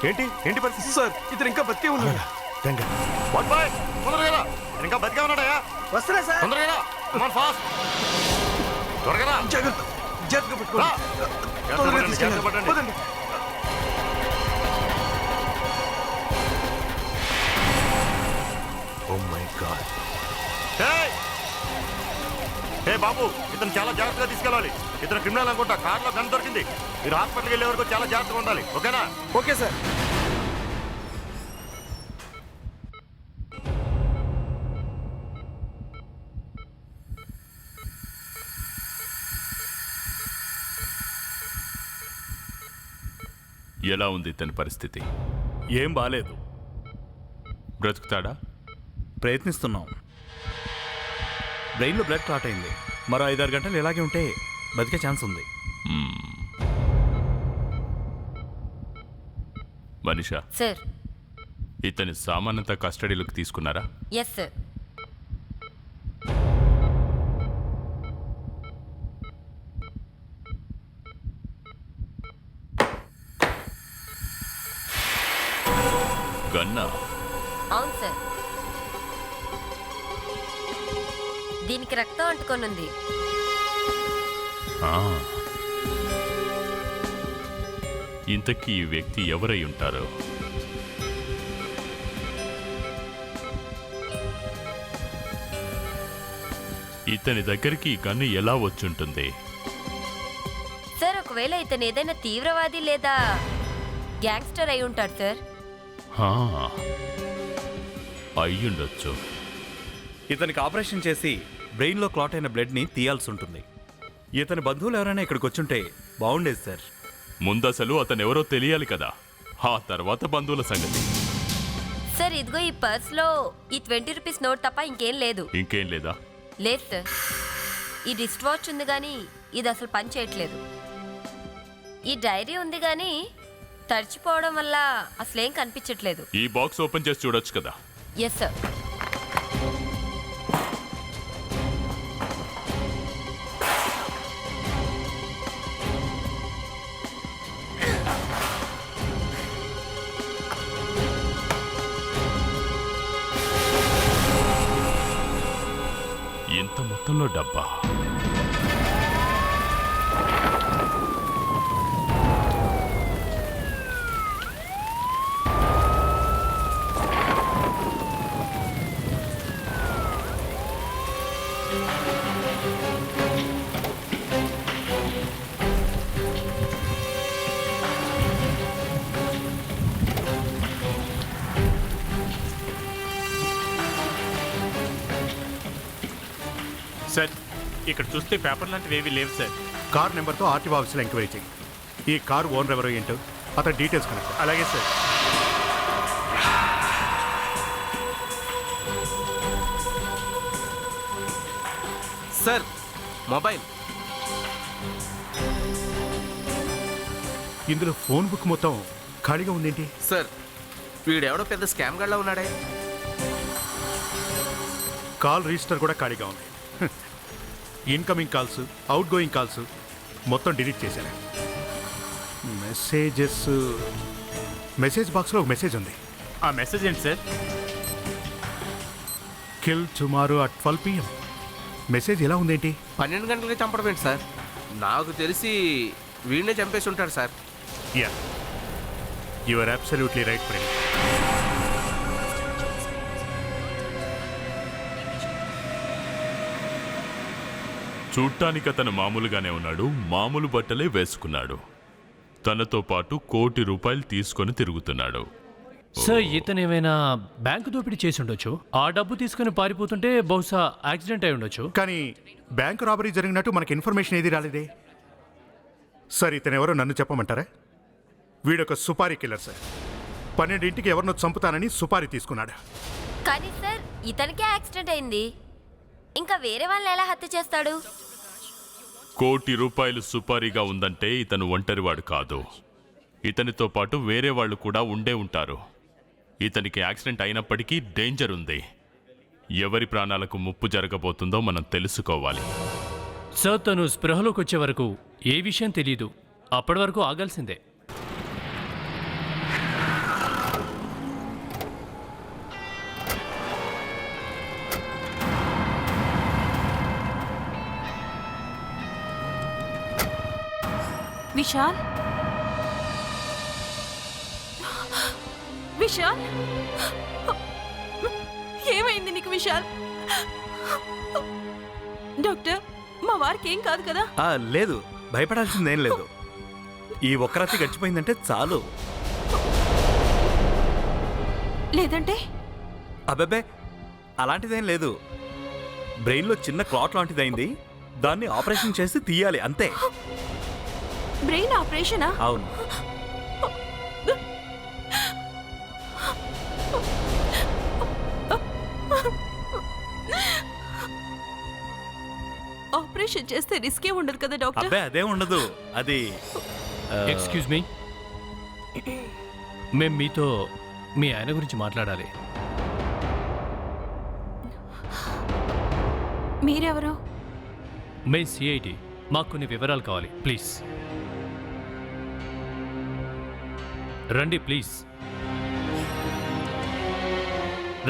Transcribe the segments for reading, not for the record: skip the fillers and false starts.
ఏంటి ఏంటి పరిస్థితి? సార్ ఇతను ఇంకా బతికే ఉన్నాడు. ఇంకా బతికే ఉన్నాడయా? వస్తున్నా సార్. తొందరగా ఫాస్ట్, త్వరగా జాగ్రత్త, జాగ్రత్తగా పెట్టుకోండి. తొందరగా తీసుకెళ్ళండి. పదండి. Oh my God. ఏ బాబు, ఇతను చాలా జాగ్రత్తగా తీసుకెళ్ళాలి. ఇతను క్రిమినల్ అనుకుంటా. కార్లో గన్ దొరికింది. మీరు హాస్పిటల్కి వెళ్ళే వరకు చాలా జాగ్రత్తగా ఉండాలి. ఓకేనా? Okay sir. ఎలా ఉంది ఇతని పరిస్థితి? ఏం బాలేదు. బ్రతుకుతాడా? ప్రయత్నిస్తున్నాం. బ్రెయిన్లో బ్లడ్ క్లాట్ అయింది. మరో 5-6 గంటలు ఇలాగే ఉంటే బతికే ఛాన్స్ ఉంది. మనీషా సార్. ఇతని సామానంతా కస్టడీలోకి తీసుకున్నారా? Yes sir. గన్నా? అవును సార్. దీనికి రక్తం అంటుకొనుంది. ఇంతకీ ఈ వ్యక్తి ఎవరై ఉంటారు? ఇతని దగ్గరికి ఈ గన్ను ఎలా వచ్చుంటుంది? సార్ ఒకవేళ ఇతను ఏదైనా తీవ్రవాది లేదా గ్యాంగ్స్టర్ అయి ఉంటాడు సార్. అయ్యుండొచ్చు. ఇతనికి ఆపరేషన్ చేసి బ్రెయిన్లో క్లాట్ అయిన బ్లడ్ని తీయాల్సి ఉంటుంది. ఇతని బంధువులు ఎవరైనా ఇక్కడికి వచ్చుంటే బాగుండేది సార్. ముందసలు అతను ఎవరో తెలియాలి కదా, ఆ తర్వాత బంధువుల సంగతి. సార్ ఇదిగో ఈ పర్స్లో ఈ 20 రూపీస్ నోట్ తప్ప ఇంకేం లేదు. ఇంకేం లేదా? లేదు సార్. ఈ రిస్ట్ వాచ్ ఉంది కానీ ఇది అసలు పని చేయట్లేదు. ఈ డైరీ ఉంది కానీ తడిచిపోవడం వల్ల అసలేం కనిపించట్లేదు. ఈ బాక్స్ ఓపెన్ చేసి చూడొచ్చు కదా. Yes sir. ఇంత మొత్తంలో డబ్బా? సార్ ఇక్కడ చూస్తే పేపర్ లాంటివి ఏవి లేవు సార్. కార్ నెంబర్తో ఆర్టీఓ ఆఫీసులో ఎంక్వైరీ చేయి. ఈ కార్ ఓనర్ ఎవరో ఏంటో అతని డీటెయిల్స్ కనుక్కో. అలాగే సార్. Sir mobile. ఇందులో ఫోన్ బుక్ మొత్తం ఖాళీగా ఉందేంటి? సార్ వీడెవడో పెద్ద స్కామ్ గడ్లా ఉన్నాడే. కాల్ రిజిస్టర్ కూడా ఖాళీగా ఉంది. Incoming calls, out going calls మొత్తం డిలీట్ చేశాను. మెసేజ్ బాక్స్లో ఒక మెసేజ్ ఉంది. ఆ మెసేజ్ ఏంటి sir? Kill tomorrow at 12 PM. Message ఎలా ఉందేంటి? 12 గంటలకి చంపడం ఏంటి సార్? నాకు తెలిసి వీడినే చంపేసి ఉంటాడు sir. Yeah, you are absolutely right friend. చూడ్డానికి అతను మామూలుగానే ఉన్నాడు, మామూలు బట్టలే వేసుకున్నాడు. తనతో పాటు ₹1 కోటి తీసుకొని తిరుగుతున్నాడు. సార్ ఇతను ఏమైనా బ్యాంకు దోపిడీ చేసి ఉండొచ్చు. ఆ డబ్బు తీసుకుని పారిపోతుంటే బహుశా యాక్సిడెంట్ అయి ఉండొచ్చు. కానీ బ్యాంక్ రాబరీ జరిగినట్టు మనకి ఇన్ఫర్మేషన్ ఏది రాలేదే. సార్ ఇతను ఎవరో నన్ను చెప్పమంటారా? వీడొక సుపారీ కిల్లర్ సార్. 12ంటికి ఎవరినో చంపుతానని సుపారీ తీసుకున్నాడు. కానీ సార్ ఇతనికే యాక్సిడెంట్ అయింది, ఇంకా వేరే వాళ్ళని ఎలా హత్య చేస్తాడు? ₹1 కోటి సుపారీగా ఉందంటే ఇతను ఒంటరివాడు కాదు. ఇతనితో పాటు వేరే వాళ్ళు కూడా ఉండే ఉంటారు. ఇతనికి యాక్సిడెంట్ అయినప్పటికీ డేంజర్ ఉంది. ఎవరి ప్రాణాలకు ముప్పు జరగబోతుందో మనం తెలుసుకోవాలి. సార్ తను స్పృహలోకి వచ్చే వరకు ఏ విషయం తెలియదు. అప్పటి వరకు ఆగాల్సిందే. విశాల్ విశాల్ ఏమైంది నీకు విశాల్? డాక్టర్ మా వారికి ఏం కాదు కదా? లేదు, భయపడాల్సిందేం లేదు. ఈ ఒక్క రాత్రి గడిచిపోయిందంటే చాలు. లేదంటే? అబ్బబ్బే, అలాంటిదేం లేదు. బ్రెయిన్లో చిన్న క్లాట్ లాంటిదైంది, దాన్ని ఆపరేషన్ చేసి తీయాలి అంతే. బ్రెయిన్ ఆపరేషనా? అవును. ఆపరేషన్ చేస్తే రిస్కే ఉండదు కదా డాక్టర్? అబ్బే అదే ఉండదు. అది ఎక్స్క్యూజ్ మీ, మేము మీతో మీ ఆయన గురించి మాట్లాడాలి. మీరెవరు? మేము సిఐటి, మాకు కొన్ని వివరాలు కావాలి. ప్లీజ్ రండి, ప్లీజ్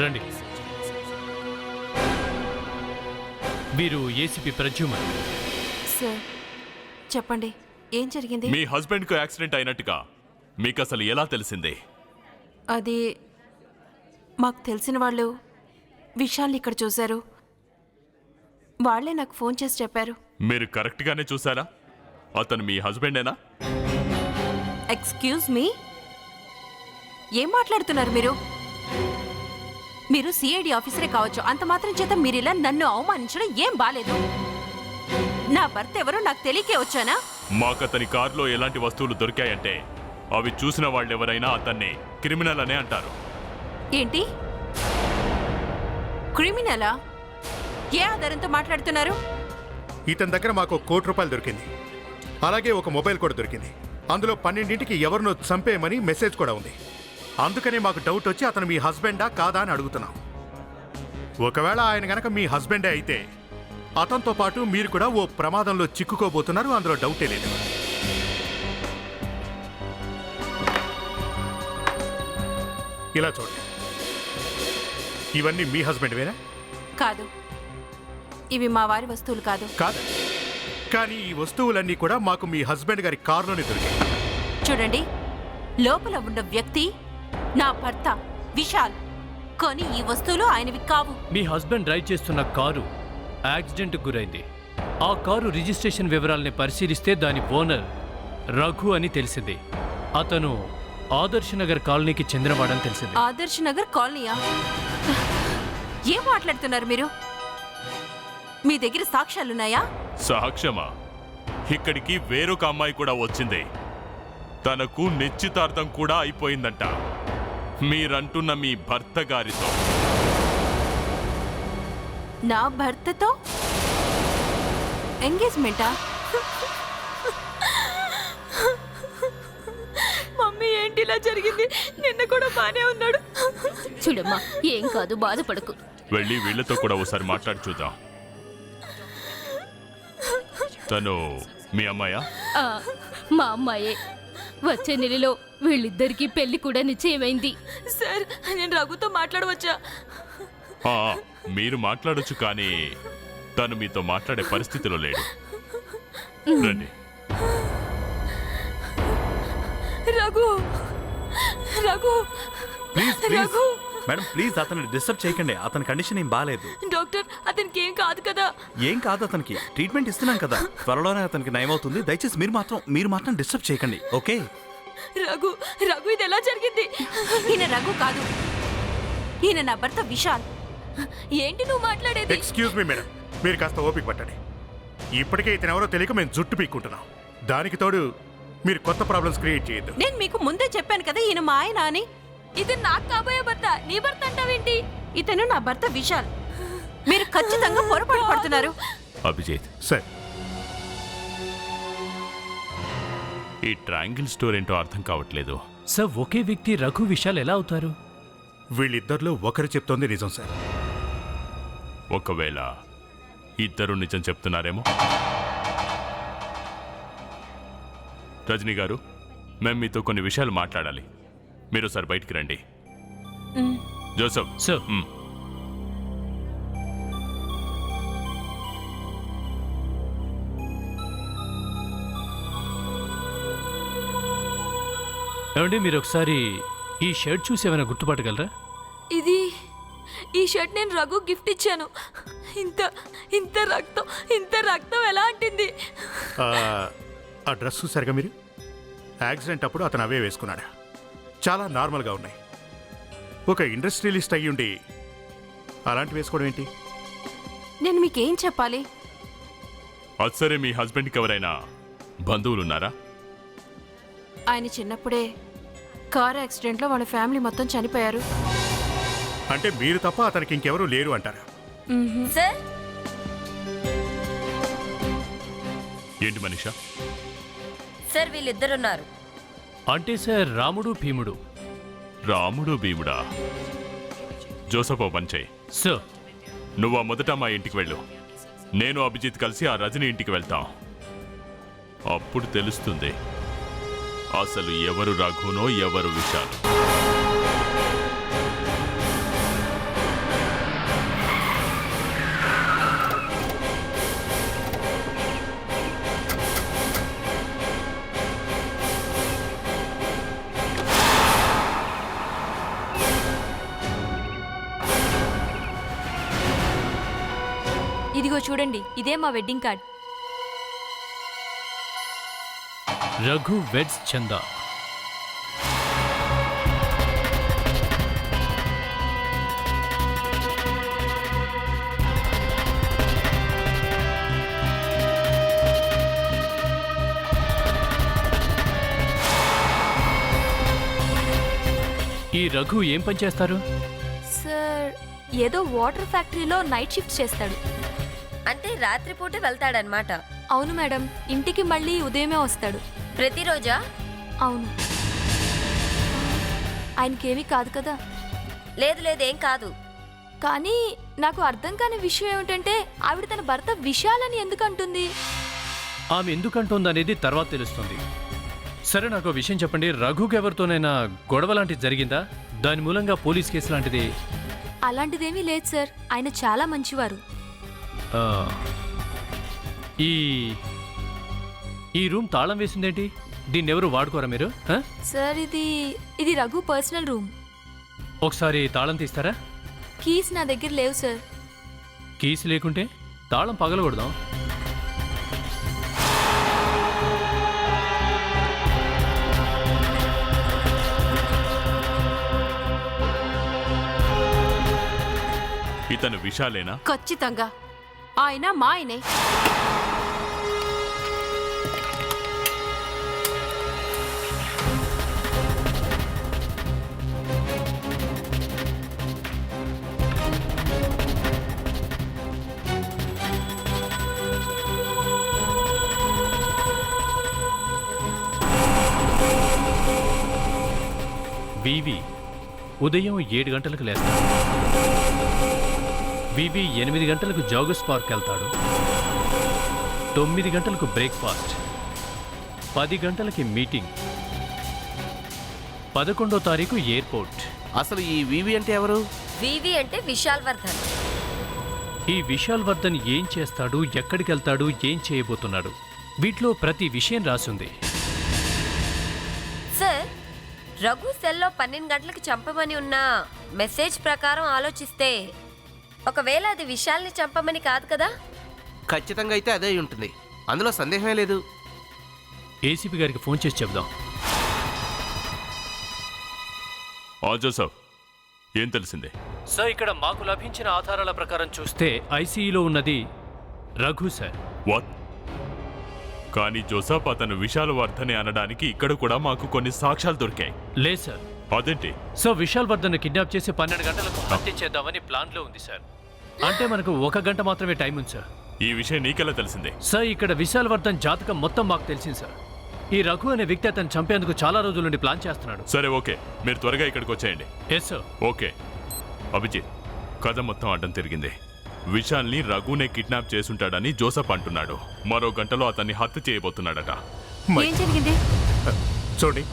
రండి. మీరు ఏసీపీ ప్రజ్యుమన్. సార్ చెప్పండి, ఏం జరిగింది? మీ హస్బెండ్కు యాక్సిడెంట్ అయినట్టుగా మీకు అసలు ఎలా తెలిసింది? అది మాకు తెలిసిన వాళ్ళు విశాల్ని ఇక్కడ చూశారు. వాళ్ళే నాకు ఫోన్ చేసి చెప్పారు. మీరు కరెక్ట్గానే చూసారా? అతను మీ హస్బెండేనా? ఎక్స్క్యూజ్ మీ, ఏం మాట్లాడుతున్నారు మీరు? మీరు సిఐడి ఆఫీసరే కావచ్చు, అంత మాత్రం చేత మీరు ఇలా నన్ను అవమానించడం ఏం బాలేదు. నా భర్త ఎవరో నాకు తెలియకే వచ్చానా? మాకతని కారులో ఎలాంటి వస్తువులు దొరికాయంటే అవి చూసిన వాళ్ళెవరైనా అతన్ని క్రిమినల్ అనే అంటారు. ఏంటి క్రిమినలా? ఏ ఆధారంతో మాట్లాడుతున్నారు? ఇతని దగ్గర మాకు ₹1,00,00,000 దొరికింది. అలాగే ఒక మొబైల్ కూడా దొరికింది. అందులో 12ంటికి ఎవరినో చంపేయమని మెసేజ్ కూడా ఉంది. అందుకనే మాకు డౌట్ వచ్చి అతను మీ హస్బెండా కాదా అని అడుగుతున్నాం. ఒకవేళ ఆయన గనక మీ హస్బెండే అయితే అతనితో పాటు మీరు కూడా ఓ ప్రమాదంలో చిక్కుకోబోతున్నారు, అందులో డౌటే లేదు. ఇలా చూడండి, ఇవన్నీ మీ హస్బెండ్వేనా? కాదు, ఇవి మా వారి వస్తువులు కాదు. కాదు, కానీ ఈ వస్తువులన్నీ కూడా మాకు మీ హస్బెండ్ గారి కారులోనే దొరికాయి. చూడండి, లోపల ఉన్న వ్యక్తి నా భర్త విశాల్, కానీ ఈ వస్తువులు ఆయనవి కావు. మీ హస్బెండ్ డ్రైవ్ చేస్తున్న కారు యాక్సిడెంట్కి గురైంది. ఆ కారు రిజిస్ట్రేషన్ వివరాల్ని పరిశీలిస్తే దాని ఓనర్ రఘు అని తెలిసింది. అతను ఆదర్శ్ నగర్ కాలనీకి చెందినవాడని తెలిసింది. ఆదర్శ్ నగర్ కాలనీయా? ఏం మాట్లాడుతున్నారు మీరు? మీ దగ్గర సాక్ష్యాలున్నాయా? సాక్ష్యమా? ఇక్కడికి వేరొక అమ్మాయి కూడా వచ్చింది. తనకు నిశ్చితార్థం కూడా అయిపోయిందంట మీరంటున్న మీ భర్త గారితో. నా భర్తతో ఎంగేజ్మెంటా? మమ్మీ ఏంటి ఇలా జరిగింది? నిన్న కూడా బానే ఉన్నాడు. చూడమ్మా, ఏం కాదు, బాధపడకు. వెళ్ళి వీళ్ళతో కూడా ఒకసారి మాట్లాడి చూద్దాం. తను మీ అమ్మాయా? మా అమ్మాయే. వచ్చే నెలలో వీళ్ళిద్దరికీ పెళ్లి కూడా నిశ్చయమైంది. సార్, నేను రఘుతో మాట్లాడవచ్చా? ఆ, మీరు మాట్లాడొచ్చు, కానీ తను మీతో మాట్లాడే పరిస్థితిలో లేడు. రండి. Raghu, Raghu, please please Raghu. Madam, please అతన్ని డిస్టర్బ్ చేయకండి. అతని కండిషన్ ఏం బాగాలేదు. డాక్టర్, అతనికి ఏం కాదు కదా? ఏం కాదు, అతనికి ట్రీట్మెంట్ ఇస్తున్నాం కదా, త్వరలోనే అతనికి నయమవుతుంది. దయచేసి మీరు మాత్రం డిస్టర్బ్ చేయకండి, ఓకే? రఘు, రఘు, ఇది ఎలా జరిగింది? ఈయన రఘు కాదు, ఈయన నా భర్త విశాల్. ఏంటి నువ్వు మాట్లాడేది? ఎక్స్క్యూజ్ మీ మేడం, మీరు కాస్త ఓపిక పట్టండి. ఇప్పటికే ఇతను ఎవరో తెలియక మేము జుట్టు పీక్కుంటున్నాం. దానికి తోడు మీరు కొత్త ప్రాబ్లమ్స్ క్రియేట్ చేయొద్దు. నేను మీకు ముందే చెప్పాను కదా ఈయన మా ఆయన అని. ఇది నాకు కాబోయే భర్త, నీ భర్త అంటావేంటి? ఇతను నా భర్త విశాల్. మీరు ఖచ్చితంగా పొరపాటు పడుతున్నారు. అభిజిత్, సార్, ఈ ట్రయాంగిల్ స్టోర్ ఏంటో అర్థం కావట్లేదు. సార్, ఒకే వ్యక్తి రఘు విశాల్ ఎలా అవుతారు? వీళ్ళిద్దరిలో ఒకరు చెప్తోంది నిజం సార్. ఒకవేళ ఇద్దరు నిజం చెప్తున్నారేమో. రజనీ గారు, మేము మీతో కొన్ని విషయాలు మాట్లాడాలి. మీరు సార్ బయటికి రండి. Joseph sir. ఏమండి మీరు ఒకసారి ఈ షర్ట్ చూసి ఏమైనా గుర్తుపట్టగలరా? ఈ షర్ట్ నేను రఘు గిఫ్ట్ ఇచ్చాను. ఇంత రక్తం ఎలా అంటింది? ఆ డ్రెస్ చూసారుగా మీరు? యాక్సిడెంట్ అప్పుడు అతను అవే వేసుకున్నాడు. చాలా నార్మల్గా ఉన్నాయి. ఒక ఇండస్ట్రియలిస్ట్ అయ్యుండి అలాంటి వేసుకోవడం ఏంటి? నేను మీకేం చెప్పాలి? అది సరే, మీ హస్బెండ్కి ఎవరైనా బంధువులు ఉన్నారా? ఆయన చిన్నప్పుడే కార్ యాక్సిడెంట్లో వాళ్ళ ఫ్యామిలీ మొత్తం చనిపోయారు. అంటే మీరు తప్ప అతనికి ఇంకెవరూ లేరు అంటారా? సార్, ఏంటి మనీషా? సార్ వీళ్ళిద్దరున్నారు. అంటే సార్ రాముడు భీముడు. రాముడు భీముడా? జోసఫ్, ఓ పని చేయి. సార్ నువ్వు ఆ మొదట మా ఇంటికి వెళ్ళు. నేను అభిజిత్ కలిసి ఆ రజని ఇంటికి వెళ్తాం. అప్పుడు తెలుస్తుంది అసలు ఎవరు రఘునో ఎవరు విశాల్. ఇదిగో చూడండి, ఇదే మా వెడ్డింగ్ కార్డ్. రఘు వెడ్స్ చందా. ఈ రఘు ఏం పని చేస్తారు? సార్ ఏదో వాటర్ ఫ్యాక్టరీలో నైట్ షిఫ్ట్ చేస్తాడు. అంటే రాత్రిపూట వెళ్తాడనమాట. అవును మేడం, ఇంటికి మళ్ళీ ఉదయమే వస్తాడు. ప్రతిరోజా? అవును. ఆయనకేమీ కాదు కదా? లేదు ఏం కాదు. కానీ నాకు అర్థం కాని విషయం ఏమిటంటే ఆవిడ తన భర్త విశాలని ఎందుకు అంటుంది? ఆమె ఎందుకంటుంది అనేది తర్వాత తెలుస్తుంది. సరే, నాకు ఒక విషయం చెప్పండి. రఘుకి ఎవరితోనైనా గొడవ లాంటిది జరిగిందా? దాని మూలంగా పోలీస్ కేసు లాంటిది? అలాంటిదేమీ లేదు సార్, ఆయన చాలా మంచివారు. ఆ, ఈ రూమ్ తాళం వేసిందేంటి? దీన్ని ఎవరు వాడుకోరా మీరు? సార్ ఇది రఘు పర్సనల్ రూమ్. ఒకసారి తాళం తీస్తారా? కీస్ నా దగ్గర లేవు సార్. కీస్ లేకుంటే తాళం పగలగొడదాం. ఇతను విశాలేనా? ఖచ్చితంగా ఆయన మా ఆయనే. వివి ఉదయం 7 గంటలకు లేస్తాడు. వివి 8 గంటలకు జాగర్స్ పార్క్ వెళ్తాడు. 9 గంటలకు బ్రేక్ఫాస్ట్. 10 గంటలకి మీటింగ్. 11వ తారీఖు ఎయిర్పోర్ట్. అసలు ఈ వివి అంటే ఎవరు? వివి అంటే విశాల్ వర్ధన్. ఈ విశాల్ వర్ధన్ ఏం చేస్తాడు, ఎక్కడికి వెళ్తాడు, ఏం చేయబోతున్నాడు, వీటిలో ప్రతి విషయం రాసుంది. సార్, రఘు సెల్లో 12 గంటలకు చంపమని ఉన్న మెసేజ్ ప్రకారం ఆలోచిస్తే ఒకవేళ అది విశాల్ని చంపమని కాదు కదా? ఖచ్చితంగా అయితే అదే అయి ఉంటుంది, అందులో సందేహమే లేదు. ఏసీపీ గారికి ఫోన్ చేసి చెప్దాం. జోసఫ్, ఏం తెలిసిందే? సార్, ఇక్కడ మాకు లభించిన ఆధారాల ప్రకారం చూస్తే ఐసీయూలో ఉన్నది రఘు సార్. వాట్? కానీ జోసఫ్, అతను విశాల్ వర్ధనే అనడానికి ఇక్కడ కూడా మాకు కొన్ని సాక్ష్యాలు దొరికాయి. లేదు సార్. అదేంటి? సార్, విశాల్ వర్ధన్ కిడ్నాప్ చేసి 12 గంటలకు హత్య చేద్దామని ప్లాన్లో ఉంది సార్. అంటే మనకు 1 గంట మాత్రమే టైం ఉంది సార్. ఈ విషయం నీకెలా తెలిసిందే? సార్, ఇక్కడ విశాల్ వర్ధన్ జాతకం మొత్తం మాకు తెలిసింది సార్. ఈ రఘు అనే వ్యక్తి అతను చంపేందుకు చాలా రోజుల నుండి ప్లాన్ చేస్తున్నాడు. సరే, ఓకే, మీరు త్వరగా ఇక్కడికి వచ్చేయండి. Yes sir. ఓకే అభిజిత్, కథ మొత్తం అడ్డం తిరిగింది. విశాల్ని రఘునే కిడ్నాప్ చేసుంటాడని జోసఫ్ అంటున్నాడు. మరో గంటలో అతన్ని హత్య చేయబోతున్నాడట. ఏం జరిగింది? చూడండి,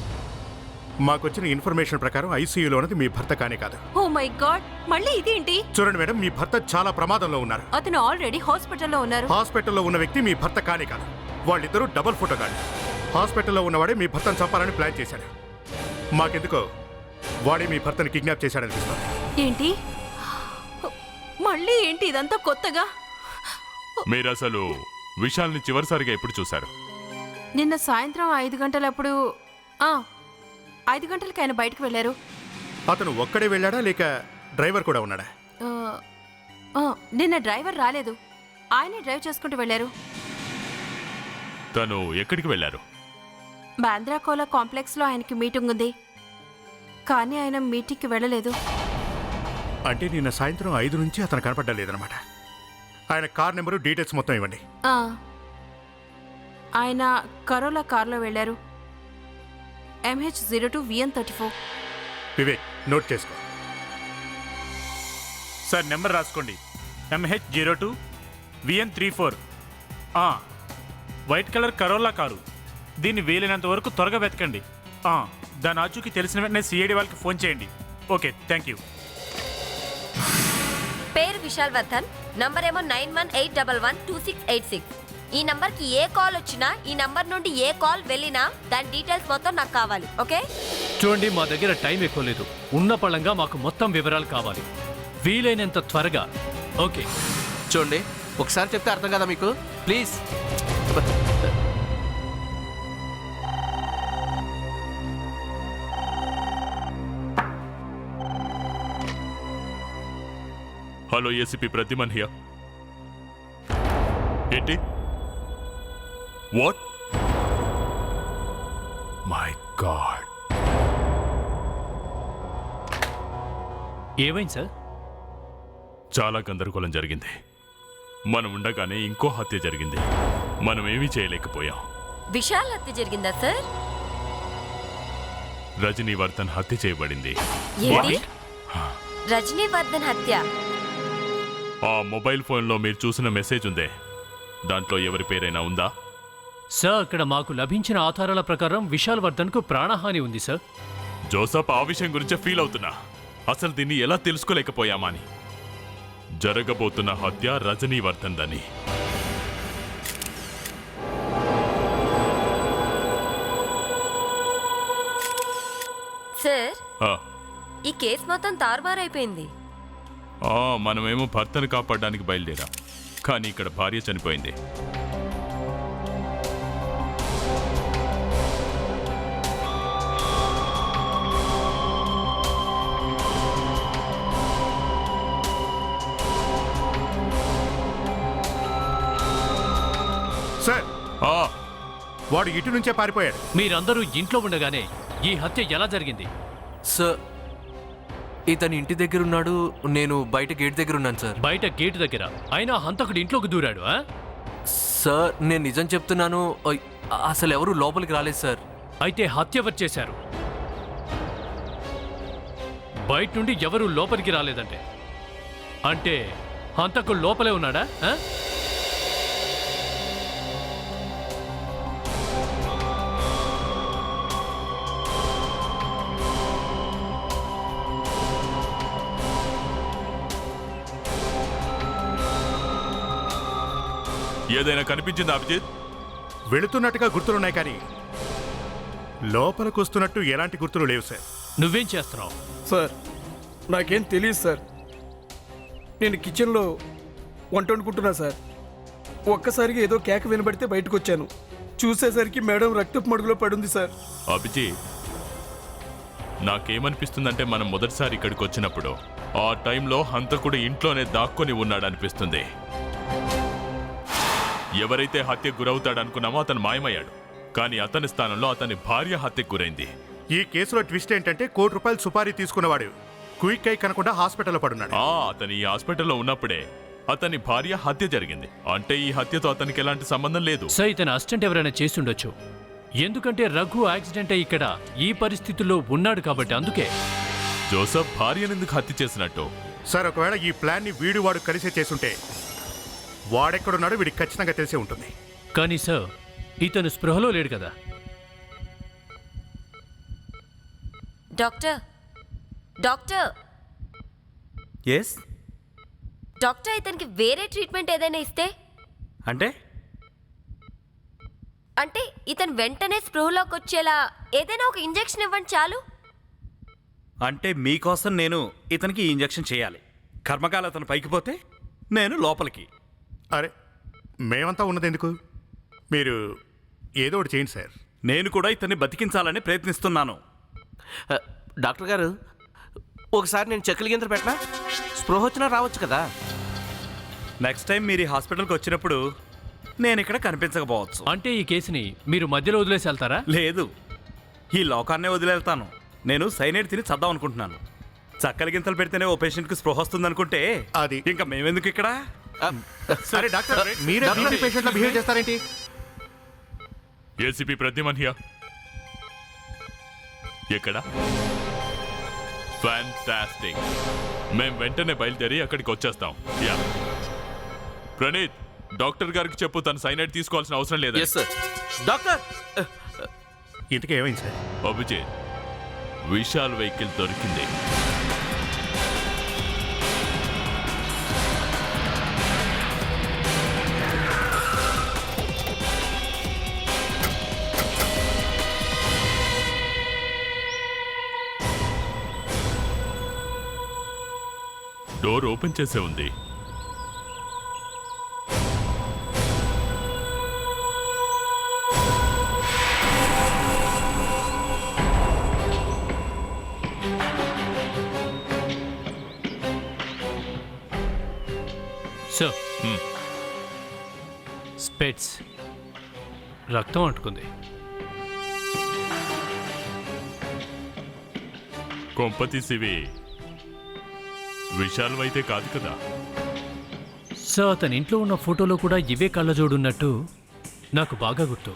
మాకొచ్చిన ఇన్ఫర్మేషన్ ప్రకారం ఐసీయూలో ఉన్నది మీ భర్త కానే కాదు. ఓ మై గాడ్, మళ్ళీ ఇదేంటి? చూడండి మేడం, మీ భర్త చాలా ప్రమాదంలో ఉన్నారు. అతను ఆల్రెడీ హాస్పిటల్లో ఉన్నారు. హాస్పిటల్లో ఉన్న వ్యక్తి మీ భర్త కానే కాదు. వాళ్ళిద్దరూ డబుల్ ఫోటోగాళ్ళు. హాస్పిటల్లో ఉన్నవాడే మీ భర్తను చంపాలని ప్లాన్ చేశాడు. మాకెందుకో వాడే మీ భర్తని కిడ్నాప్ చేశాడనిపిస్తుంది. ఏంటి మళ్ళీ ఏంటి ఇదంతా కొత్తగా? మీరు అసలు విశాల్ని చివరిసారిగా ఎప్పుడు చూశారు? నిన్న సాయంత్రం 5 గంటలప్పుడు 5 గంటలకి ఆయన బయటకు వెళ్ళారు. అతను ఒక్కడే వెళ్ళాడా లేక డ్రైవర్ కూడా ఉన్నాడా? నిన్న డ్రైవర్ రాలేదు, ఆయనే డ్రైవ్ చేసుకుంటూ వెళ్ళారు. తను ఎక్కడికి వెళ్ళారు? బాంద్రా కోలా కాంప్లెక్స్లో ఆయనకి మీటింగ్ ఉంది, కానీ ఆయన మీటింగ్కి వెళ్ళలేదు. అంటే నిన్న సాయంత్రం 5 నుంచి అతను కనపడలేదన్నమాట. ఆయన కార్ నెంబరు డీటెయిల్స్ మొత్తం ఇవ్వండి. ఆయన కరోలా కార్లో వెళ్ళారు, MH02 VN34. వివేక్ నోట్ చేసుకో. సార్ నెంబర్ రాసుకోండి. MH02 VN34. White colour Corolla car. దీన్ని వీలైనంత వరకు త్వరగా వెతకండి. దాని ఆచూకీ తెలిసిన వెంటనే సిఐడి వాళ్ళకి ఫోన్ చేయండి. Okay, thank you. పేరు విశాల్ వర్ధన్, నంబర్ ఏమో 9181126686. ఈ నంబర్కి ఏ కాల్ వచ్చినా, ఈ నంబర్ నుండి ఏ కాల్ వెళ్ళినా దాని డీటెయిల్స్ మొత్తం నాకు కావాలి. ఓకే? చూడండి, మా దగ్గర టైం ఎక్కువ లేదు. ఉన్న పళంగా మాకు మొత్తం వివరాలు కావాలి, వీలైనంత త్వరగా. ఓకే చూడండి, ఒకసారి చెప్తే అర్థం కదా మీకు, please. Hello, ACP Pradyuman here. ఏంటి? వాట్? My God. ఏమైంది సార్? చాలా గందరగోళం జరిగింది. మనం ఉండగానే ఇంకో హత్య జరిగింది. మనం ఏమీ చేయలేకపోయాం. విశాల్ హత్య జరిగిందా సార్? రజనీవర్ధన్ హత్య చేయబడింది. ఏంటి? రజనీవర్ధన్ హత్య? ఆ మొబైల్ ఫోన్లో మీరు చూసిన మెసేజ్ ఉందే, దాంట్లో ఎవరి పేరైనా ఉందా? సార్, అక్కడ మాకు లభించిన ఆధారాల ప్రకారం విశాల్ వర్ధన్కు ప్రాణహాని ఉంది సార్. జోసఫ్, ఆ విషయం గురించే ఫీల్ అవుతున్నా. అసలు దీన్ని ఎలా తెలుసుకోలేకపోయామని. జరగబోతున్న హత్య రజనీవర్ధన్ దని. సార్, ఈ కేసు మొత్తం తారుమారైపోయింది. మనమేమో భర్తను కాపాడడానికి బయలుదేరాం, కానీ ఇక్కడ భార్య చనిపోయింది. సార్, వాడు ఇటు నుంచే పారిపోయాడు. మీరందరూ ఇంట్లో ఉండగానే ఈ హత్య ఎలా జరిగింది? సార్, ఇతని ఇంటి దగ్గర ఉన్నాడు, నేను బయట గేట్ దగ్గర ఉన్నాను సార్. బయట గేట్ దగ్గర? అయినా హంతకుడు ఇంట్లోకి దూరాడు? సార్, నేను నిజం చెప్తున్నాను, అసలు ఎవరు లోపలికి రాలేదు సార్. అయితే హత్య ఎవరు చేశారు? బయట నుండి ఎవరు లోపలికి రాలేదంటే అంటే హంతకుడు లోపలే ఉన్నాడా? ఏదైనా కనిపించిందా అభిజిత్? వెళుతున్నట్టుగా గుర్తులున్నాయి, కానీ లోపలికి వస్తున్నట్టు ఎలాంటి గుర్తులు లేవు సార్. నువ్వేం చేస్తున్నావు? సార్, నాకేం తెలియదు సార్. నేను కిచెన్లో వంట వండుకుంటున్నా సార్. ఒక్కసారిగా ఏదో కేక వినబడితే బయటకు వచ్చాను. చూసేసరికి మేడం రక్తపు మడుగులో పడుంది సార్. అభిజిత్, నాకేమనిపిస్తుందంటే మనం మొదటిసారి ఇక్కడికి వచ్చినప్పుడు ఆ టైంలో హంతకుడు ఇంట్లోనే దాక్కొని ఉన్నాడనిపిస్తుంది. ఎవరైతే హత్యకు గురవుతాడనుకున్నామో అతను మాయమయ్యాడు, కానీ అతని స్థానంలో అతని భార్య హత్యకు గురైంది. ఈ కేసులో ట్విస్ట్ ఏంటంటే ₹1 కోటి సుపారీ తీసుకున్నవాడు క్విక్ అయి కనకుండా హాస్పిటల్లో పడున్నాడు. అతని ఈ హాస్పిటల్లో ఉన్నప్పుడే అతని భార్య హత్య జరిగింది. అంటే ఈ హత్యతో అతనికి ఎలాంటి సంబంధం లేదు. సార్, ఇతని అసిస్టెంట్ ఎవరైనా చేస్తుండొచ్చు. ఎందుకంటే రఘు యాక్సిడెంట్ అయ్యి ఇక్కడ ఈ పరిస్థితుల్లో ఉన్నాడు కాబట్టి. అందుకే జోసఫ్ భార్యను ఎందుకు హత్య చేసినట్టు? సార్, ఒకవేళ ఈ ప్లాన్ ని వీడు వాడు కలిసే చేసుంటే వాడెక్కడున్నాడో వీడికి ఖచ్చితంగా తెలిసే ఉంటుంది. కానీ సార్, ఇతను స్పృహలో లేడు కదా. డాక్టర్, డాక్టర్, ఎస్ డాక్టర్, ఇతనికి వేరే ట్రీట్మెంట్ ఏదైనా ఇస్తే? అంటే అంటే ఇతను వెంటనే స్పృహలోకి వచ్చేలా ఏదైనా ఒక ఇంజెక్షన్ ఇవ్వండి చాలు. అంటే మీకోసం నేను ఇతనికి ఈ ఇంజెక్షన్ చేయాలి. కర్మకాల అతను పైకి పోతే నేను లోపలికి. అరే మేమంతా ఉన్నది ఎందుకు? మీరు ఏదో ఒకటి చేయండి సార్. నేను కూడా ఇతన్ని బతికించాలని ప్రయత్నిస్తున్నాను. డాక్టర్ గారు, ఒకసారి నేను చెక్కల గింజలు పెట్టినా స్పృహ వచ్చినా రావచ్చు కదా. నెక్స్ట్ టైం మీరు ఈ హాస్పిటల్కి వచ్చినప్పుడు నేను ఇక్కడ కనిపించకపోవచ్చు. అంటే ఈ కేసుని మీరు మధ్యలో వదిలేసి వెళ్తారా? లేదు, ఈ లోకాన్నే వదిలేళ్తాను. నేను సైనైడ్ తిని చద్దాం అనుకుంటున్నాను. చక్కల గింతలు పెడితేనే ఓ పేషెంట్కి స్పృహ వస్తుంది అనుకుంటే అది ఇంకా మేమెందుకు ఇక్కడ? సరే డాక్టర్, మీరే బీపీ పేషెంట్లా బిహేవ్ చేస్తారేంటి? ACP Pradyuman here. ఎక్కడ? ఫ్యాంటాస్టిక్. మేం వెంటనే బయలుదేరి అక్కడికి వచ్చేస్తాం. యా ప్రణీత్, డాక్టర్ గారికి చెప్పు తను సైనైడ్ తీసుకోవాల్సిన అవసరం లేదు. డాక్టర్, ఇంతకీ ఏమైంది సార్? అభిజిత్, విశాల్ వెహికల్ దొరికింది. డోర్ ఓపెన్ చేసే ఉంది. సో స్పెట్స్, రక్తం అంటుకుంది. కొంపతీసివి విశాల్ అయితే కాదు కదా? సో అతని ఇంట్లో ఉన్న ఫోటోలో కూడా ఇవే కళ్ళజోడున్నట్టు నాకు బాగా గుర్తు.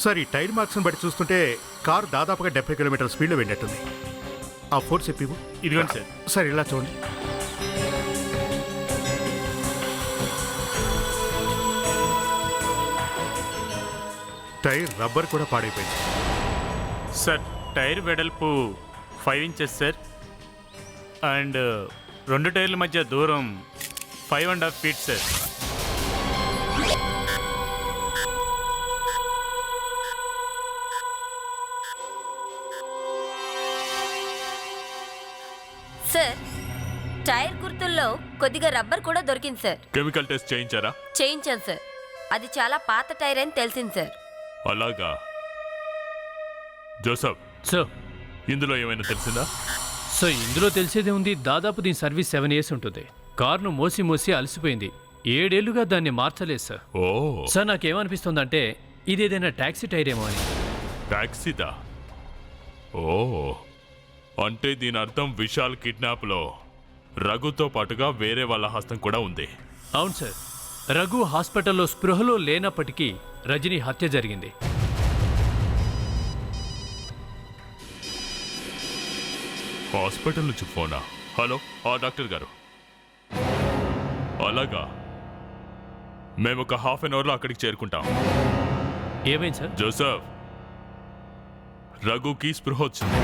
సార్, ఈ టైర్ మార్క్స్ని బట్టి చూస్తుంటే కారు దాదాపుగా 70 కిలోమీటర్ల స్పీడ్లో వెళ్ళినట్టుంది. ఆ ఫోర్స్ చెప్పివు. ఇదిగోండి సార్. సార్ ఇలా చూడండి. టైర్ రబ్బర్ కూడా పాడైపోయింది. సార్, టైర్ వెడల్పు 5 ఇంచెస్ సార్. అండ్ 2 టైర్ల మధ్య దూరం 5.5 feet సార్. సార్, టైర్ గుర్తుల్లో కొద్దిగా రబ్బర్ కూడా దొరికింది సార్. Chemical test చేయించారా? చేయించాను సార్. అది చాలా పాత టైర్ అని తెలిసింది సార్. అలాగా. జోసఫ్, సో ఇందులో ఏమైనా తెలిసిందా? సో ఇందులో తెలిసేదే ఉంది. దాదాపు దీని సర్వీస్ 7 years ఉంటుంది. కారును మోసి మోసి అలసిపోయింది. 7 ఏళ్లుగా దాన్ని మార్చలేదు సార్. ఓ సార్, నాకేమనిపిస్తుందంటే ఇదేదైనా ట్యాక్సీ టైర్ ఏమో అని. టాక్సీదా? ఓ, అంటే దీని అర్థం విశాల్ కిడ్నాప్లో రఘుతో పాటుగా వేరే వాళ్ళ హస్తం కూడా ఉంది. అవును సార్. రఘు హాస్పిటల్లో స్పృహలో లేనప్పటికీ రజనీ హత్య జరిగింది. హాస్పిటల్ నుంచి ఫోనా? హలో, డాక్టర్ గారు. అలాగా, మేము ఒక ½ an hourలో అక్కడికి చేరుకుంటాం. ఏమైంది సార్? జోసఫ్, రఘుకి స్పృహ వచ్చింది.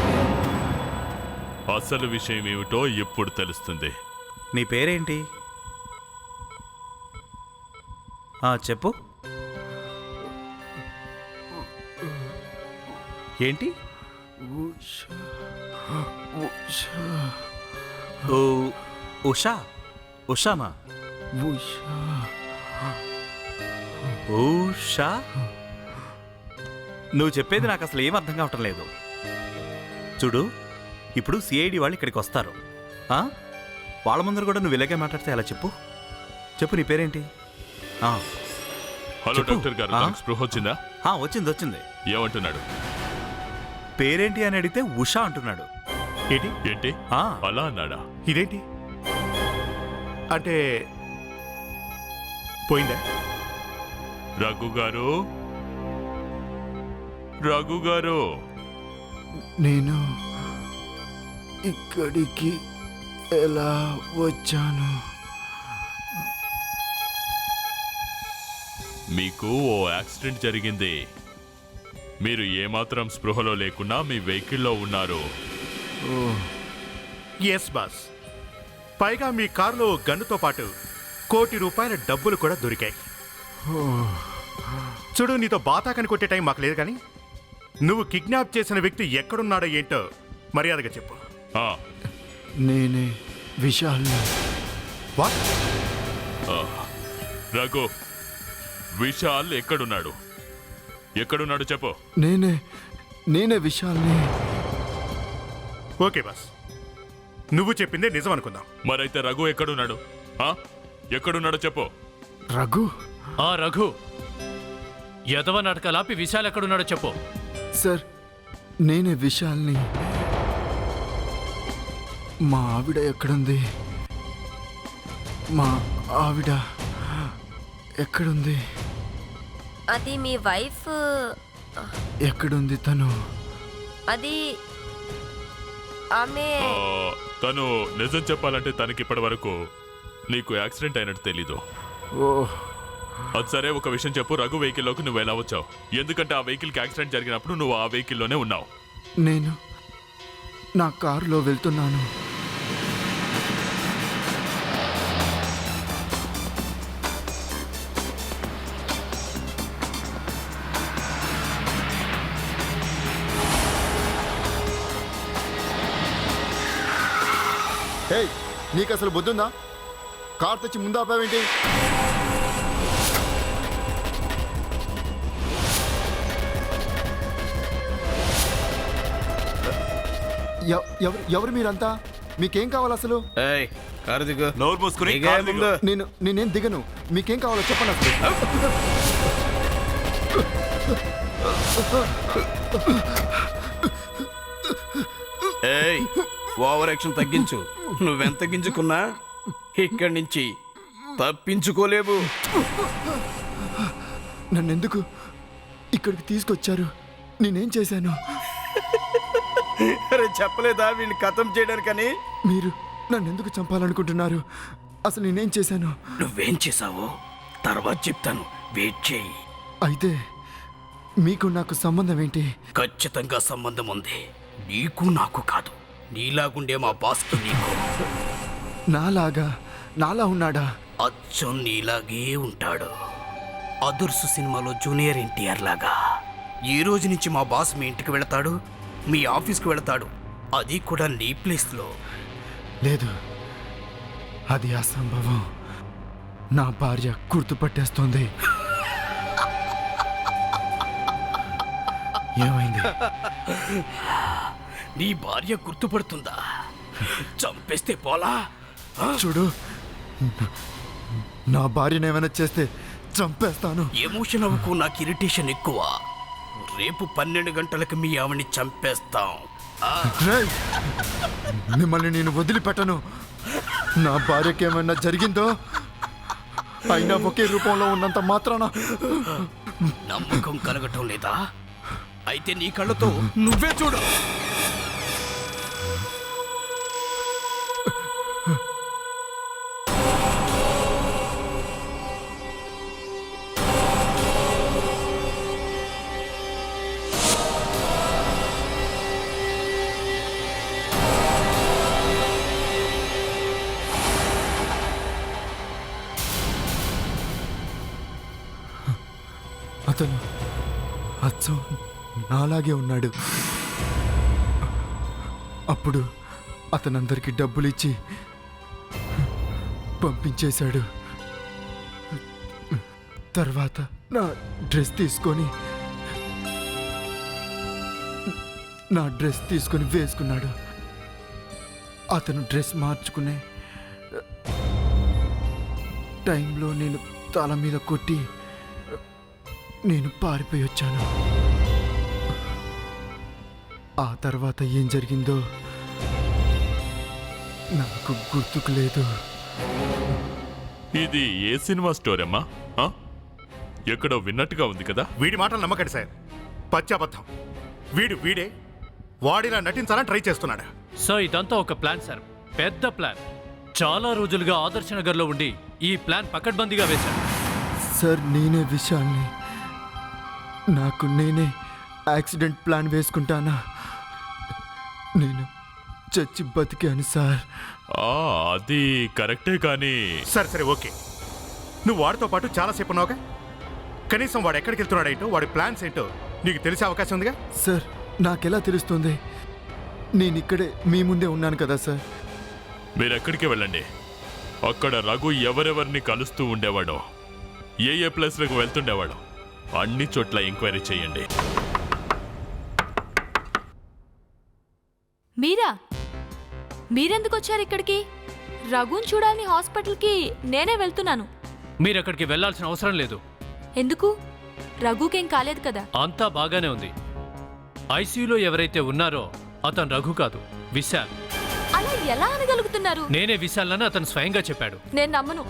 అసలు విషయం ఏమిటో ఇప్పుడు తెలుస్తుంది. నీ పేరేంటి? చెప్పు. ఏంటి? ఉషా. ఉషానా? ఉషా? నువ్వు చెప్పేది నాకు అసలు ఏం అర్థం కావటం లేదు. చూడు, ఇప్పుడు సిఐడి వాళ్ళు ఇక్కడికి వస్తారు. వాళ్ళ ముందర కూడా నువ్వు ఇలాగే మాట్లాడితే ఎలా? చెప్పు చెప్పు, నీ పేరేంటి? హలో డాక్టర్ గారు, నాకు స్పృహ వచ్చిందా? వచ్చింది వచ్చింది. ఏమంటున్నాడు? పేరేంటి అని అడిగితే ఉషా అంటున్నాడు. ఏంటి ఏంటి అలా అన్నాడా? ఇదేంటి అంటే పోయిందా? రఘు గారు, రఘు గారు, నేను ఇక్కడికి ఎలా వచ్చాను? మీకు ఓ యాక్సిడెంట్ జరిగింది. మీరు ఏమాత్రం స్పృహలో లేకుండా మీ వెహికల్లో ఉన్నారు. Yes boss. పైగా మీ కారులో గన్నుతో పాటు 1 కోటి డబ్బులు కూడా దొరికాయి. చూడు, నీతో బాతాకని కొట్టే టైం మాకు లేదు, కానీ నువ్వు కిడ్నాప్ చేసిన వ్యక్తి ఎక్కడున్నాడో ఏంటో మర్యాదగా చెప్పు. ఆ, నేనే విశాల్ని. వాట్? రఘు, విశాల్ ఎక్కడున్నాడు? ఎక్కడున్నాడు చెప్పు. నేనే విశాల్ని. ఓకే బాస్, నువ్వు చెప్పిందే నిజం అనుకుందాం. మరైతే రఘు ఎక్కడున్నాడు? ఆ? ఎక్కడున్నాడో చెప్పు. రఘు? రఘు, యదవ నాటకాలాపి విశాల్ ఎక్కడున్నాడో చెప్పు. సార్, నేనే విశాల్ని. మా ఆవిడ ఎక్కడుంది? మా ఆవిడ ఎక్కడుంది? అది మీ వైఫ్. ఎక్కడుంది తను? అది ఆమె. తను నిజం చెప్పాలంటే తనకి ఇప్పటి వరకు నీకు యాక్సిడెంట్ అయినట్టు తెలీదు. అది సరే, ఒక విషయం చెప్పు. రఘు వెహికల్లోకి నువ్వు ఎలా వచ్చావు? ఎందుకంటే ఆ వెహికల్కి యాక్సిడెంట్ జరిగినప్పుడు నువ్వు ఆ వెహికల్లోనే ఉన్నావు. నేను నా కారులో వెళ్తున్నాను. నీకు అసలు బుద్ధుందా? కార్ తెచ్చి ముందు ఆపావేంటి? ఎవరు మీరంతా? మీకేం కావాలి అసలు? నేనేం దిగను. మీకేం కావాలో చెప్పండి అసలు. ఓవర్ యాక్షన్ తగ్గించు. నువ్వెంత గింజుకున్నా ఇక్కడి నుంచి తప్పించుకోలేవు. నన్నెందుకు ఇక్కడికి తీసుకొచ్చారు? నేనేం చేశాను? అరే చెప్పలేదా వీడిని ఖతం చేయడానికని? మీరు నన్నెందుకు చంపాలనుకుంటున్నారు? అసలు నేనేం చేశాను? నువ్వేం చేశావో తర్వాత చెప్తాను, వెయిట్ చేయి. అయితే మీకు నాకు సంబంధం ఏంటి? ఖచ్చితంగా సంబంధం ఉంది. నీకు నాకు కాదు, నీలాగుండే మా బాస్కి నీకు. నాలా ఉన్నాడా? అచ్చం నీలాగే ఉంటాడు. అదుర్సు సినిమాలో జూనియర్ ఎన్టీఆర్ లాగా. ఈ రోజు నుంచి మా బాస్ మీ ఇంటికి వెళతాడు, మీ ఆఫీస్కి వెళతాడు. అది కూడా నీ ప్లేస్లో. లేదు, అది అసంభవం. నా భార్య గుర్తుపట్టేస్తోంది. ఏమైంది? నీ భార్య గుర్తుపడుతుందా? చంపేస్తే పోలా? చూడు, నా భార్యను ఏమైనా చేస్తే చంపేస్తాను. ఎమోషన్ అవ్వకు, నాకు ఇరిటేషన్ ఎక్కువ. రేపు 12 గంటలకు మీ ఆవిడ్ని చంపేస్తాం. మిమ్మల్ని నేను వదిలిపెట్టను. నా భార్యకి ఏమైనా జరిగిందో అయినా ఒకే రూపంలో ఉన్నంత మాత్రాన నమ్మకం కలగటం లేదా? అయితే నీ కళ్ళతో నువ్వే చూడు. అతను అచ్చం నాలాగే ఉన్నాడు. అప్పుడు అతనందరికీ డబ్బులు ఇచ్చి పంపించేశాడు. తర్వాత నా డ్రెస్ తీసుకొని వేసుకున్నాడు. అతను డ్రెస్ మార్చుకునే టైంలో నేను తల మీద కొట్టి నేను పారిపోయి వచ్చాను. ఆ తర్వాత ఏం జరిగిందో నాకు గుర్తుకు లేదు. ఇది ఏ సినిమా స్టోరీ అమ్మా? ఎక్కడో విన్నట్టుగా ఉంది కదా. వీడి మాటలు నమ్మకండి సార్, పచ్చాబద్ధం. వీడే వాడిలా నటించాలని ట్రై చేస్తున్నాడు. సో ఇదంతా ఒక ప్లాన్ సార్, పెద్ద ప్లాన్. చాలా రోజులుగా ఆదర్శ నగర్లో ఉండి ఈ ప్లాన్ పకడ్బందీగా వేశాను. సార్, నేనే విశాల్ని. నాకు నేనే యాక్సిడెంట్ ప్లాన్ వేసుకుంటానా? నేను చచ్చి బతికాను సార్. అది కరెక్టే, కానీ సరే ఓకే, నువ్వు వాడితో పాటు చాలాసేపు ఉన్నావుగా. కనీసం వాడు ఎక్కడికి వెళ్తున్నాడేంటో, వాడి ప్లాన్స్ ఏంటో నీకు తెలిసే అవకాశం ఉందిగా. సార్ నాకెలా తెలుస్తుంది? నేను ఇక్కడే మీ ముందే ఉన్నాను కదా సార్. మీరెక్కడికి వెళ్ళండి. అక్కడ రఘు ఎవరెవరిని కలుస్తూ ఉండేవాడో, ఏ ప్లేస్లకు వెళ్తుండేవాడో అన్ని చోట్ల ఎంక్వైరీ చేయండి. మీరెందుకు వచ్చారు ఇక్కడికి? రఘుని చూడాలని హాస్పిటల్కి నేనే వెళ్తున్నాను. మీరు అక్కడికి వెళ్ళాల్సిన అవసరం లేదు. ఎందుకు? రఘుకేం కాలేదు కదా. అంతా బాగానే ఉంది. ఐసీయూలో ఎవరైతే ఉన్నారో అతను రఘు కాదు, విశాల్. అలా ఎలా అనగలుగుతున్నారు? నేనే విశాల్ అని అతను స్వయంగా చెప్పాడు. నేను నమ్మను.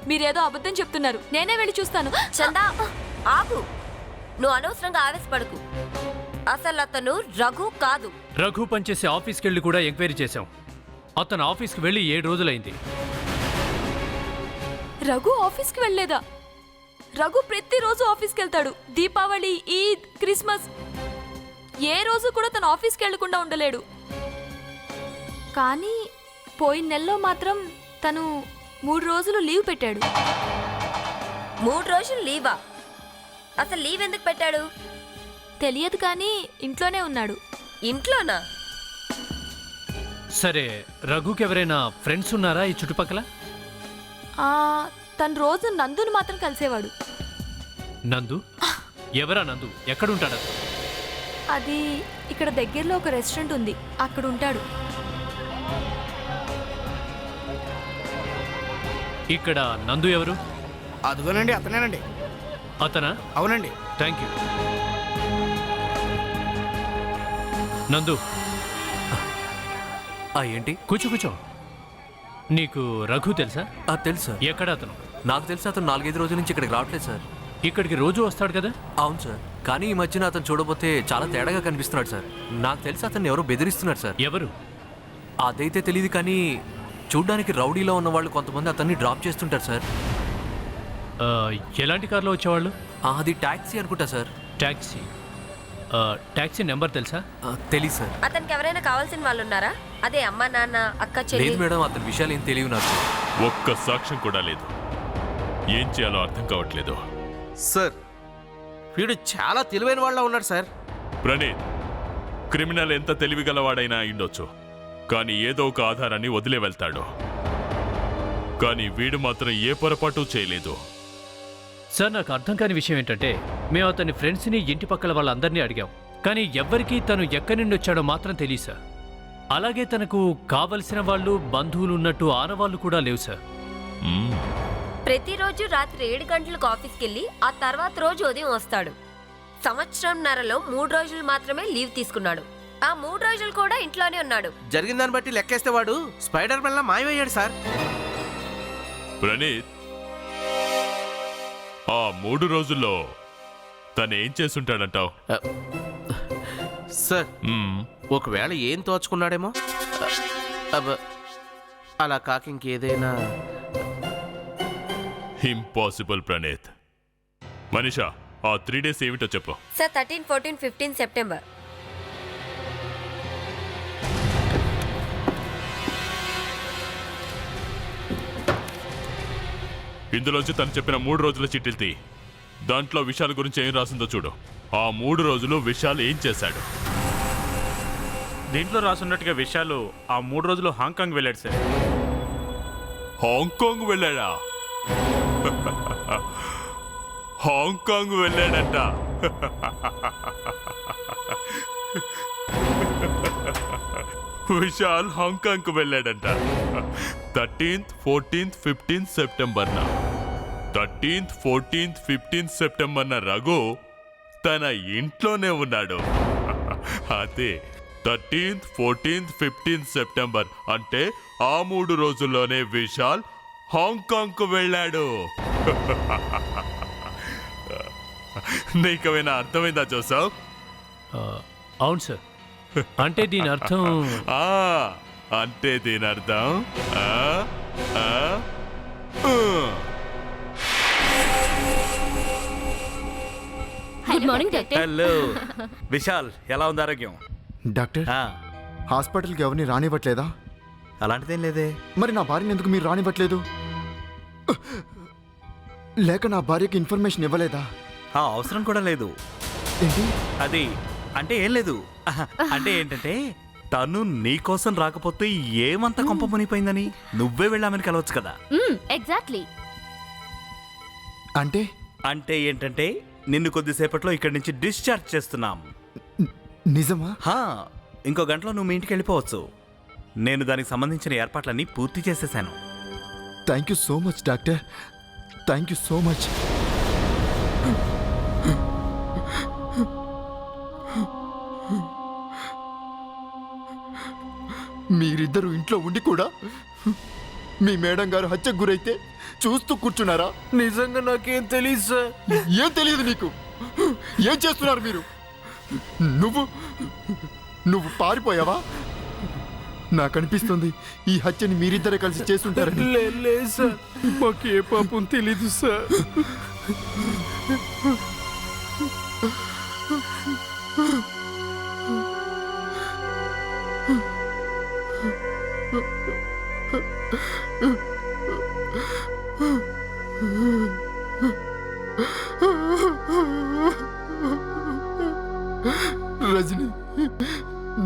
మీరేదో అబద్ధం చెప్తున్నారు. నేనే వెళ్ళి చూస్తాను. చందా ఆగు, నువ్వు అనవసరంగా ఆవేశపడకు. అసలు అతను రఘు కాదు. రఘు పనిచేసే ఆఫీస్కి వెళ్ళి కూడా ఎంక్వైరీ చేశాం. అతను ఆఫీస్కి వెళ్ళి 7 రోజులైంది. రఘు ఆఫీస్కి వెళ్ళలేదా? రఘు ప్రతిరోజు ఆఫీస్కి వెళ్తాడు. దీపావళి, ఈద్, క్రిస్మస్ ఏ రోజు కూడా తను ఆఫీస్కి వెళ్లకుండా ఉండలేడు. కానీ పోయిన నెలలో మాత్రం తను 3 రోజులు లీవ్ పెట్టాడు. 3 రోజులు లీవా? అసలు లీవ్ ఎందుకు పెట్టాడు? తెలియదు, కానీ ఇంట్లోనే ఉన్నాడు. ఇంట్లోనా? సరే, రఘుకి ఎవరైనా ఫ్రెండ్స్ ఉన్నారా ఈ చుట్టుపక్కల? తను రోజు నందుని మాత్రం కలిసేవాడు. నందు? ఎవరా నందు? ఎక్కడుంటాడు? అది ఇక్కడ దగ్గరలో ఒక రెస్టారెంట్ ఉంది, అక్కడ ఉంటాడు. ఇక్కడ నందు ఎవరు? అదిగోనండి, అతనేనండి. అతనా? అవునండి. Thank you. నందు, ఏంటి? కూర్చో. నీకు రఘు తెలుసా? తెలుసు సార్. ఎక్కడ అతను? నాకు తెలిసి అతను 4-5 రోజుల నుంచి ఇక్కడికి రావట్లేదు సార్. ఇక్కడికి రోజు వస్తాడు కదా? అవును సార్, కానీ ఈ మధ్యన అతను చూడబోతే చాలా తేడాగా కనిపిస్తున్నాడు సార్. నాకు తెలిసి అతన్ని ఎవరో బెదిరిస్తున్నారు సార్. ఎవరు? అదైతే తెలియదు, కానీ చూడ్డానికి రౌడీలో ఉన్న వాళ్ళు కొంతమంది అతన్ని డ్రాప్ చేస్తుంటారు సార్. ఎలాంటి కార్లో వచ్చేవాళ్ళు? అది ట్యాక్సీ అనుకుంటా సార్. ట్యాక్సీ? ట్యాక్సీ నెంబర్ తెలుసా? తెలీదు సార్. అతనికి ఎవరైనా కావాల్సిన వాళ్ళు ఉన్నారా? అదే అమ్మ, నాన్న, అక్క, చెల్లి? లేదు మేడం, అతని విషయాలు ఏం తెలియదు నాకు. ఒక్క సాక్ష్యం కూడా లేదు. ఏం చేయాలో అర్థం కావట్లేదు. సార్, వీడు చాలా తెలివైన వాళ్ళ ఉన్నాడు సార్. ప్రణీత్, క్రిమినల్ ఎంత తెలివిగలవాడైనా అయిండొచ్చు, కానీ ఏదో ఒక ఆధారాన్ని వదిలే వెళ్తాడు. కానీ వీడు మాత్రం ఏ పొరపాటు చేయలేదు. సార్, నాకు అర్థం కాని విషయం ఏంటంటే, మేము అతని ఫ్రెండ్స్ని, ఇంటి పక్కల వాళ్ళందరినీ అడిగాం, కానీ ఎవ్వరికీ తను ఎక్కడి నుండి వచ్చాడో మాత్రం తెలియదు సార్. అలాగే తనకు కావలసిన వాళ్ళు, బంధువులు ఉన్నట్టు ఆనవాళ్ళు కూడా లేవు సార్. ప్రతిరోజు రాత్రి 7 గంటలకు ఆఫీస్కి వెళ్ళి ఆ తర్వాత రోజు ఉదయం వస్తాడు. సంవత్సరంన్నరలో 3 రోజులు మాత్రమే లీవ్ తీసుకున్నాడు. ఆ 3 రోజులు కూడా ఇంట్లోనే ఉన్నాడు. జరిగిన దాన్ని బట్టి లెక్కేస్తే వాడు స్పైడర్ మ్యాన్ లా మాయమయ్యాడు సార్. ప్రణీత్, ఆ 3 రోజుల్లో తను ఏం చేస్తుంటాడంటావు? సార్, ఒకవేళ ఏం తోచుకున్నాడేమో. అలా కాక ఇంకేదైనా. ఇంపాసిబుల్ ప్రణీత్. మనీషా, ఆ 3 డేస్ ఏమిటో చెప్పు. Sir, 13, 14, 15 September. ఇందులోంచి తను చెప్పిన 3 రోజుల చిట్టిల్ తీ. దాంట్లో విశాల్ గురించి ఏం రాసిందో చూడు. ఆ 3 రోజులు విశాల్ ఏం చేశాడు? దీంట్లో రాసున్నట్టుగా విశాలు ఆ 3 రోజులు హాంకాంగ్ వెళ్ళాడు సార్. హాంకాంగ్ వెళ్ళాడా? హాంకాంగ్ వెళ్ళాడంట. విశాల్ హాంకాంగ్ వెళ్ళాడంట. 13th, 14th, 15th సెప్టెంబర్న 13th, 14th, 15th సెప్టెంబర్న రఘు తన ఇంట్లోనే ఉన్నాడు. అదే 13th, 14th, 15th సెప్టెంబర్ అంటే ఆ 3 రోజుల్లోనే విశాల్ హాంకాంగ్కు వెళ్ళాడు. నీకేమైనా అర్థమైందా జోసఫ్? అవును సార్. అంటే దీని అర్థం అంటే దీని అర్థం good morning doctor. Hello Vishal, ఎలా ఉంది ఆరోగ్యం? డాక్టర్, హాస్పిటల్కి ఎవరిని రానివ్వట్లేదా? అలాంటిదేం లేదే. మరి నా భార్యని ఎందుకు మీరు రానివ్వట్లేదు? లేక నా భార్యకి ఇన్ఫర్మేషన్ ఇవ్వలేదా? ఆ అవసరం కూడా లేదు. ఏంటి అది అంటే ఏం లేదు. అంటే ఏంటంటే తను నీకోసం రాకపోతే ఏమంత కొంప మునిపోయిందని నువ్వే వెళ్ళామని కలవచ్చు కదా. ఎగ్జాక్ట్లీ. అంటే అంటే ఏంటంటే నిన్ను కొద్దిసేపట్లో ఇక్కడి నుంచి డిశ్చార్జ్ చేస్తున్నాం. నిజమా? ఇంకో గంటలో నువ్వు మీ ఇంటికి వెళ్ళిపోవచ్చు. నేను దానికి సంబంధించిన ఏర్పాట్లన్నీ పూర్తి చేసేసాను. Thank you so much doctor, thank you so much. మీరిద్దరూ ఇంట్లో ఉండి కూడా మీ మేడం గారు హత్యకు గురైతే చూస్తూ కూర్చున్నారా? నిజంగా నాకేం తెలియదు సార్. ఏం తెలియదు నీకు? ఏం చేస్తున్నారు మీరు? నువ్వు పారిపోయావా? నాకు అనిపిస్తుంది ఈ హత్యని మీరిద్దరే కలిసి చేస్తుంటారని. లేదు సార్, మాకు ఏ పాపం తెలీదు సార్. రజని,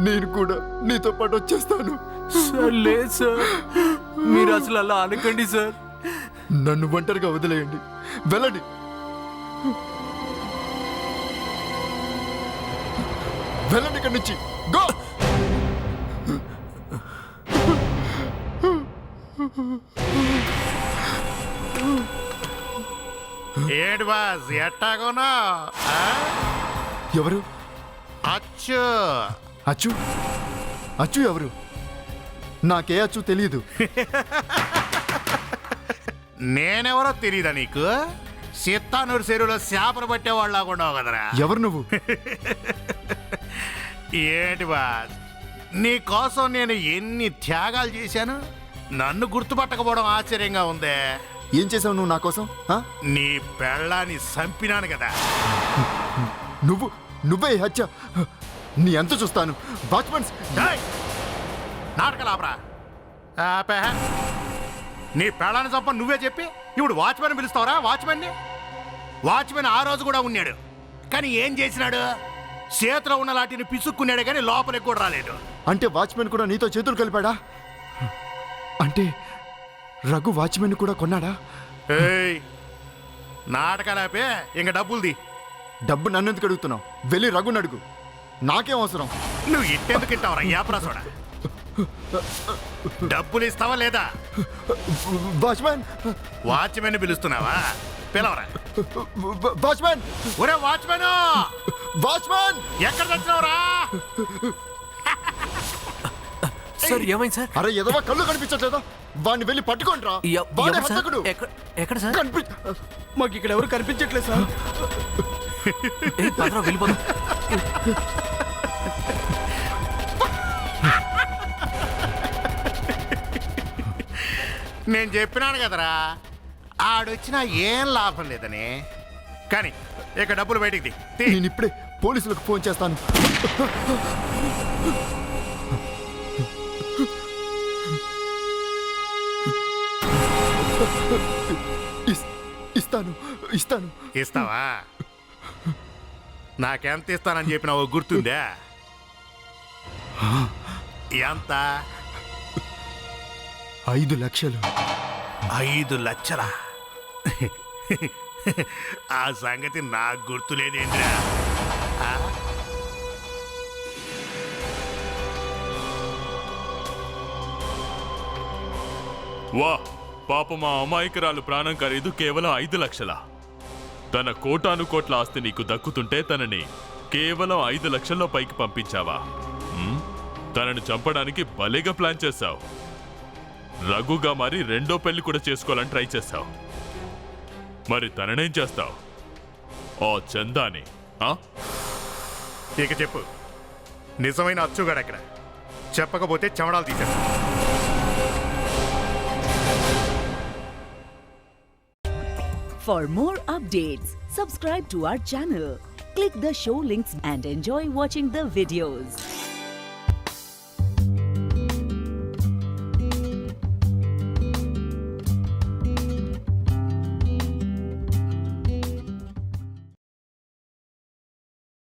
నేను కూడా నీతో పాటు వచ్చేస్తాను. సార్ లేదు సార్, మీరు అసలు అలా అనకండి సార్. నన్ను ఒంటరిగా వదిలేయండి, వెళ్ళండి. వెళ్ళండి ఇక్కడి నుంచి. గో. ఏడు బాస్ ఎట్టాగోనా? ఎవరు? అచ్చు. అచ్చు? అచ్చు ఎవరు? నాకే అచ్చు తెలియదు. నేనెవరో తెలీదా నీకు? సిత్తానూరు చెరువులో చేపలు పట్టేవాళ్ళు లాగుండవు కదరా. ఎవరు నువ్వు? ఏంటి బాస్, నీ కోసం నేను ఎన్ని త్యాగాలు చేశాను, నన్ను గుర్తుపట్టకపోవడం ఆశ్చర్యంగా ఉందే. ఏం చేసావు నువ్వు నా కోసం? నీ పెళ్ళాన్ని చంపినాను కదా. నువ్వే హత్య. నీ అంత చూస్తాను. వాచ్మెన్స్ నాటకలాపరా. నీ పెళ్ళాన్ని చంప నువ్వే చెప్పి ఇప్పుడు వాచ్మెన్ పిలుస్తావరా? వాచ్మెన్ ఆ రోజు కూడా ఉన్నాడు, కానీ ఏం చేసినాడు? చేతిలో ఉన్న లాంటిని పిసుక్కున్నాడే కానీ లోపలికి కూడా రాలేదు. అంటే వాచ్మెన్ కూడా నీతో చేతులు కలిపాడా? అంటే రఘు వాచ్మెన్ కూడా కొన్నాడా? నాటకాలాపే ఇంక డబ్బులుది. డబ్బు నన్ను ఎందుకు అడుగుతున్నావు? వెళ్ళి రఘుని అడుగు, నాకేం అవసరం? నువ్వు ఇట్టెందుకు ఇస్తావరా యాప్రాసోడా? డబ్బులు ఇస్తావా లేదా? వాచ్మెన్ పిలుస్తున్నావా? పిలవరా. వాచ్మెన్! ఒరే వాచ్మెన్! వాచ్మెన్! ఎక్కడ తెచ్చినావురా? సార్ ఏమైంది సార్? అరే ఎదవా, కళ్ళు కనిపించట్లేదా? వాడిని వెళ్ళి పట్టుకోండిరా. ఎక్కడ సార్? మాకు ఇక్కడ ఎవరు కనిపించట్లేదు సార్. వెళ్ళిపోతాం. నేను చెప్పినాను కదరా, ఆడొచ్చినా ఏం లాభం లేదని. కానీ ఇక డబ్బులు బయటికి తీ. నేను ఇప్పుడే పోలీసులకు ఫోన్ చేస్తాను. ఇస్తావా? నాకెంత ఇస్తానని చెప్పినావో గుర్తుందా? ఎంత? 5 లక్షలు. 5 లక్షలా? ఆ సంగతి నాకు గుర్తులేదేంద్రా. వా, పాప మా అమాయకురాలు ప్రాణం ఖరీదు కేవలం 5 లక్షల. తన కోటాను కోట్ల ఆస్తి నీకు దక్కుతుంటే తనని కేవలం 5 లక్షల్లో పైకి పంపించావా? తనని చంపడానికి భలేగా ప్లాన్ చేశావు. రఘుగా మరి రెండో పెళ్లి కూడా చేసుకోవాలని ట్రై చేశావు. మరి తననేం చేస్తావు? ఓ చందాని. ఇక చెప్పు, నిజమైన అచ్చుగాడు అక్కడ? చెప్పకపోతే చెమడాలు తీసేస్తా. For more updates, subscribe to our channel, click the show links and enjoy watching the videos.